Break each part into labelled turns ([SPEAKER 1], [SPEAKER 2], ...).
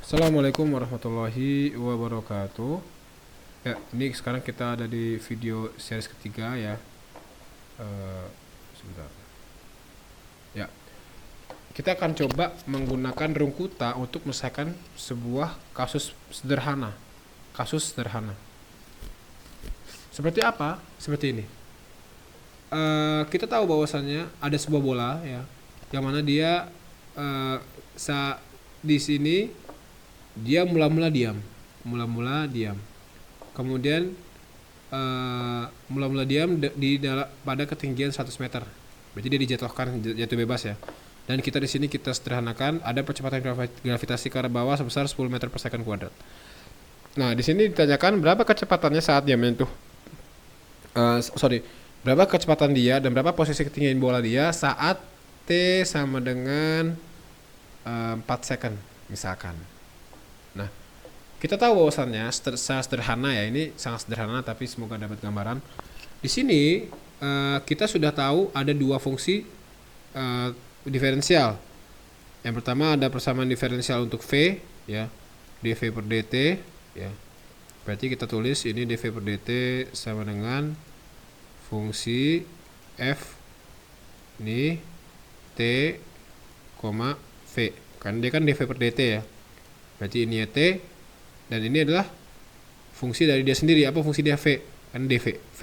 [SPEAKER 1] Assalamualaikum warahmatullahi wabarakatuh. Ya, ini sekarang kita ada di video series ketiga ya. Sebentar. Ya, kita akan coba menggunakan Rungkuta untuk menyelesaikan sebuah kasus sederhana. Kasus sederhana. Seperti apa? Seperti ini. Kita tahu bahwasannya ada sebuah bola ya, yang mana dia di sini dia mula-mula diam, kemudian mula-mula diam pada ketinggian 100 meter, berarti dia dijatuhkan, jatuh bebas ya. Dan kita di sini kita sederhanakan, ada percepatan gravitasi ke arah bawah sebesar 10 meter per second kuadrat. Nah, di sini ditanyakan berapa kecepatannya saat dia menyentuh berapa kecepatan dia dan berapa posisi ketinggian bola dia saat T sama dengan 4 second misalkan. Nah, kita tahu bahwasannya sangat sederhana ya, ini sangat sederhana tapi semoga dapat gambaran. Di sini kita sudah tahu ada dua fungsi diferensial. Yang pertama ada persamaan diferensial untuk V ya, dV per dt ya. Berarti kita tulis ini dV per dt sama dengan fungsi F ini T, V. Kan dia kan dV per dt ya. Berarti ini ya T dan ini adalah fungsi dari dia sendiri. Apa fungsi dia? V. Kan dV, V.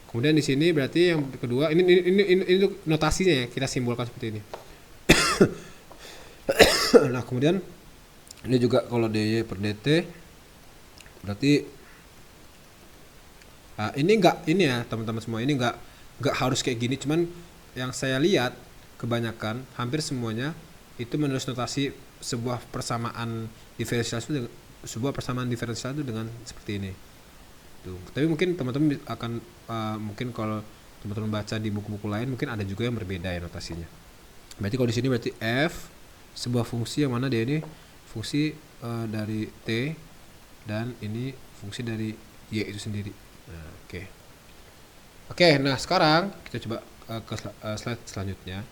[SPEAKER 1] Kemudian di sini berarti yang kedua ini notasinya ya, kita simbolkan seperti ini. Nah, kemudian ini juga kalau dy per dt berarti ini ya teman-teman semua, ini enggak harus kayak gini, cuman yang saya lihat kebanyakan hampir semuanya itu menulis notasi sebuah persamaan diferensial itu dengan seperti ini. Tuh. Tapi mungkin teman-teman akan mungkin kalau teman-teman baca di buku-buku lain mungkin ada juga yang berbeda ya notasinya. Berarti kalau di sini berarti F sebuah fungsi yang mana dia ini fungsi dari T dan ini fungsi dari Y itu sendiri. Nah, Oke, nah sekarang kita coba ke slide selanjutnya.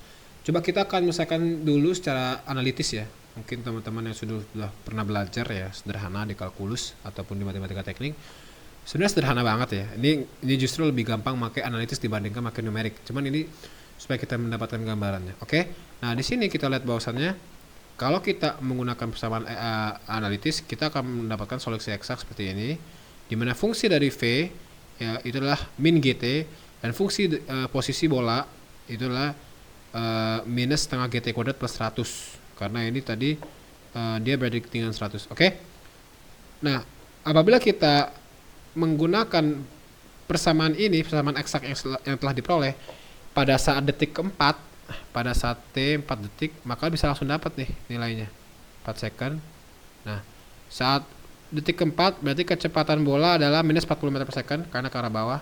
[SPEAKER 1] Coba kita akan menyelesaikan dulu secara analitis ya. Mungkin teman-teman yang sudah pernah belajar ya sederhana di kalkulus ataupun di matematika teknik, sebenarnya sederhana banget ya. Ini justru lebih gampang pakai analitis dibandingkan pakai numerik. Cuman ini supaya kita mendapatkan gambarannya. Oke. Nah, di sini kita lihat bahwasannya kalau kita menggunakan persamaan analitis, kita akan mendapatkan solusi eksak seperti ini, di mana fungsi dari V ya itu adalah min GT dan fungsi posisi bola itu adalah minus setengah GT kuadrat plus 100, karena ini tadi dia berada di ketinggian 100. Oke. Nah, apabila kita menggunakan persamaan eksak yang telah diperoleh pada saat detik keempat, pada saat T 4 detik, maka bisa langsung dapat nih nilainya 4 second. Nah, saat detik keempat berarti kecepatan bola adalah minus 40 meter per second karena ke arah bawah,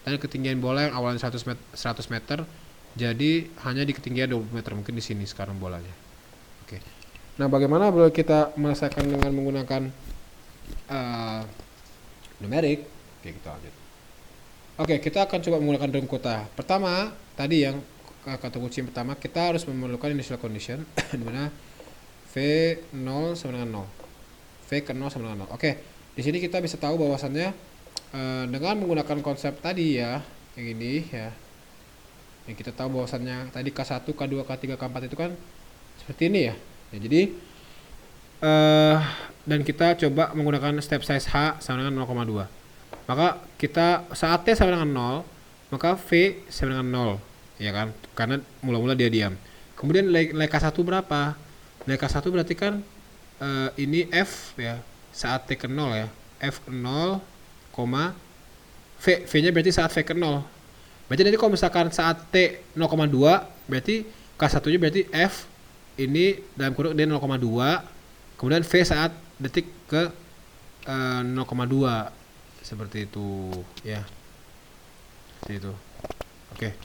[SPEAKER 1] dan ketinggian bola yang awalnya 100 meter jadi hanya di ketinggian 20 meter, mungkin di sini sekarang bolanya. Oke. Nah, bagaimana kalau kita menyelesaikan dengan menggunakan numerik? Oke, kita lanjut. Oke, kita akan coba menggunakan Rungkuta. Pertama, tadi yang kata kunci pertama, kita harus memerlukan initial condition di mana V0 sama dengan 0. V ke 0 sama dengan 0. Oke, di sini kita bisa tahu bahwasannya dengan menggunakan konsep tadi ya, yang ini ya. Yang kita tahu bahwasannya tadi K1, K2, K3, K4 itu kan seperti ini ya. Ya, jadi dan kita coba menggunakan step size H sama dengan 0,2. Maka kita saat T sama dengan 0, maka V sama dengan 0, ya kan? Karena mula-mula dia diam. Kemudian nilai K1 berapa? Nilai K1 berarti kan ini F ya, saat T ke 0 ya. F ke 0, V-nya berarti saat V ke 0. Berarti nanti kalau misalkan saat T 0,2, berarti K1-nya berarti F ini dalam kurung dia 0,2, kemudian V saat detik ke 0,2, seperti itu ya. Seperti itu. Oke.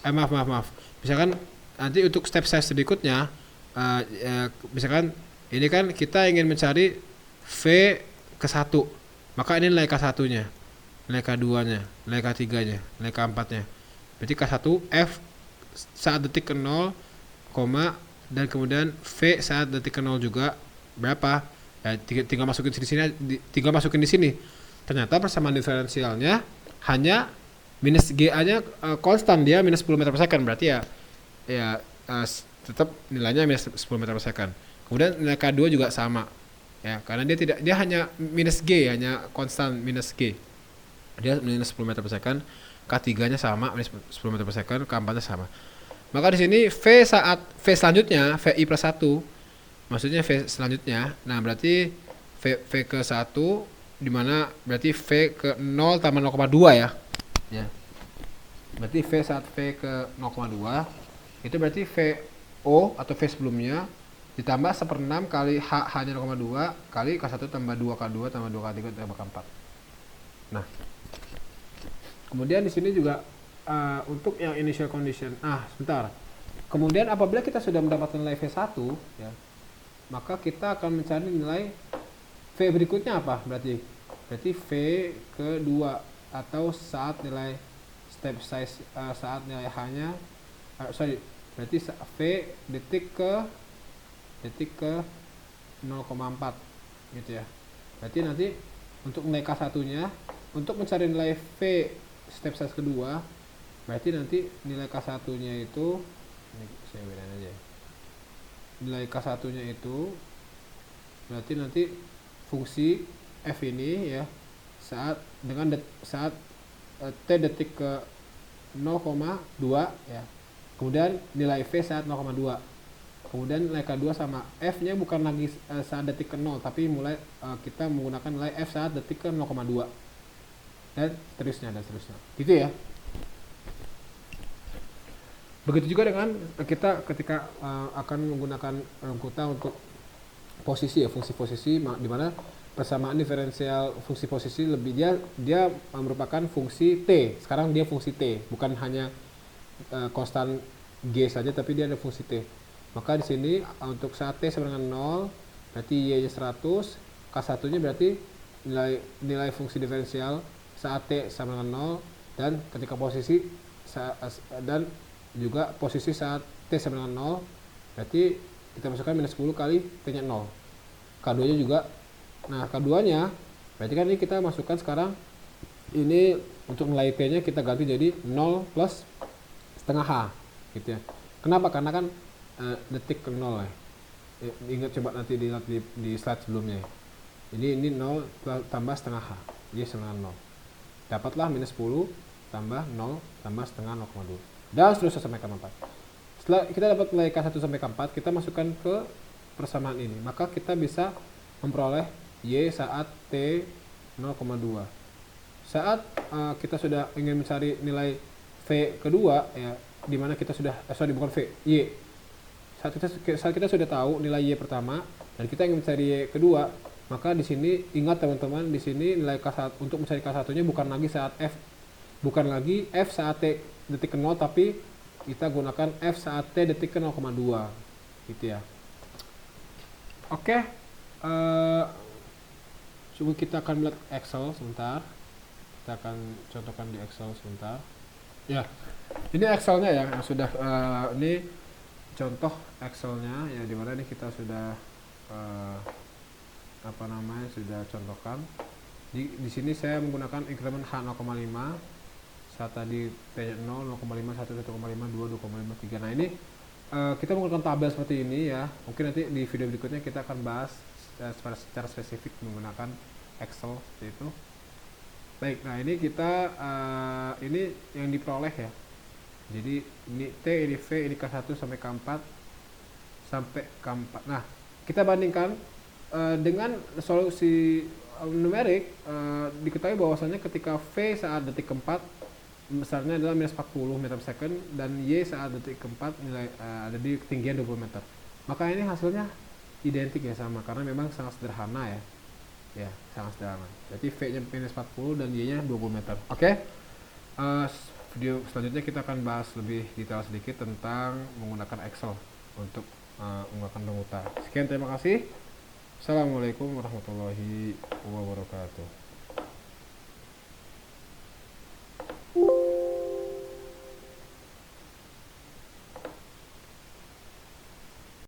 [SPEAKER 1] Maaf. Misalkan nanti untuk step size berikutnya, misalkan ini kan kita ingin mencari V ke 1, maka ini nilai K1-nya, nilai K2-nya, nilai K3-nya, nilai K4-nya. Berarti K1 F saat detik ke 0, dan kemudian V saat detik ke 0 juga berapa? Ya, tinggal masukin di sini. Ternyata persamaan diferensialnya hanya minus GA-nya konstan, dia minus 10 meter per second, berarti tetap nilainya minus 10 meter per second. Kemudian nilai K2 juga sama. Ya, karena dia hanya minus G, hanya konstan minus G. Dia minus 10 meter per second. K3-nya sama, minus 10 meter per second, K4-nya sama. Maka di sini V selanjutnya, VI plus 1, maksudnya V selanjutnya, nah berarti V ke 1, dimana berarti V ke 0 tambah 0,2 ya. Berarti V saat V ke 0,2, itu berarti VO atau V sebelumnya, ditambah 1/6 kali H-nya 0,2, kali K1 tambah 2K2 tambah 2K3 tambah K4. Nah, kemudian di sini juga untuk yang initial condition. Sebentar. Kemudian apabila kita sudah mendapatkan nilai V1, ya, maka kita akan mencari nilai V berikutnya apa? Berarti V kedua, atau saat nilai step size, saat nilai H-nya berarti V detik ke 0,4 gitu ya. Berarti nanti untuk nilai K1-nya, untuk mencari nilai V step size kedua, berarti nanti nilai K1-nya itu, ini saya bedain aja ya. Nilai K1-nya itu berarti nanti fungsi F ini ya, saat T detik ke 0,2 ya. Kemudian nilai V saat 0,2. Kemudian nilai K2 sama F-nya bukan lagi saat detik ke 0, tapi mulai kita menggunakan nilai F saat detik ke 0,2. Dan seterusnya. Gitu ya. Begitu juga dengan kita ketika akan menggunakan rengkuta untuk posisi ya, fungsi posisi, di mana persamaan diferensial fungsi posisi dia merupakan fungsi T. Sekarang dia fungsi T, bukan hanya konstan G saja, tapi dia ada fungsi T. Maka di sini untuk saat T sama dengan 0, berarti Y-nya 100, K1-nya berarti nilai fungsi diferensial saat T sama dengan 0, dan ketika posisi dan juga posisi saat T sama dengan 0, berarti kita masukkan minus 10 kali T-nya 0. K2-nya juga. Nah, K2-nya berarti kan ini kita masukkan sekarang, ini untuk nilai T-nya kita ganti jadi 0 plus setengah H gitu ya. Kenapa? Karena kan detik ke 0 ya. Ingat, coba nanti dilihat di slide sebelumnya ya. Ini 0 tambah setengah H, dia sama dengan 0. Dapatlah minus 10 tambah 0 tambah setengah 0,2. Dan seterusnya sampai K4. Setelah kita dapat nilai K1 sampai K4, kita masukkan ke persamaan ini. Maka kita bisa memperoleh Y saat T 0,2. Saat kita sudah ingin mencari nilai V kedua ya, dimana kita sudah bukan V, Y. Saat kita sudah tahu nilai Y pertama dan kita ingin mencari Y kedua, maka di sini ingat teman-teman, di sini nilai K1 untuk mencari K1-nya bukan lagi F saat T detik ke 0, tapi kita gunakan F saat T detik ke 0,2 gitu ya. Oke, coba kita akan melihat Excel sebentar. Kita akan contohkan di Excel sebentar. Ya, ini Excelnya ya, yang sudah ini contoh Excelnya ya, dimana ini kita sudah sudah contohkan. Di sini saya menggunakan increment H 0,5, saat tadi T-nya 0, 0,5, 1, 1,5, 2, 2,5, 3. Nah ini kita menggunakan tabel seperti ini ya. Mungkin nanti di video berikutnya kita akan bahas secara spesifik menggunakan Excel seperti itu. Baik, nah ini kita ini yang diperoleh ya. Jadi ini T, ini V, ini K1 sampai K4 sampai K4. Nah, kita bandingkan dengan solusi numerik, diketahui bahwasanya ketika V saat detik keempat besarnya adalah minus 40 meter per second, dan Y saat detik keempat nilai ada di ketinggian 20 meter. Maka ini hasilnya identik ya, sama, karena memang sangat sederhana ya. Ya, sangat sederhana. Jadi V-nya minus 40 dan Y-nya 20 meter. Oke. Video selanjutnya kita akan bahas lebih detail sedikit tentang menggunakan Excel untuk menggunakan rengkuta. Sekian, terima kasih. Assalamualaikum warahmatullahi wabarakatuh.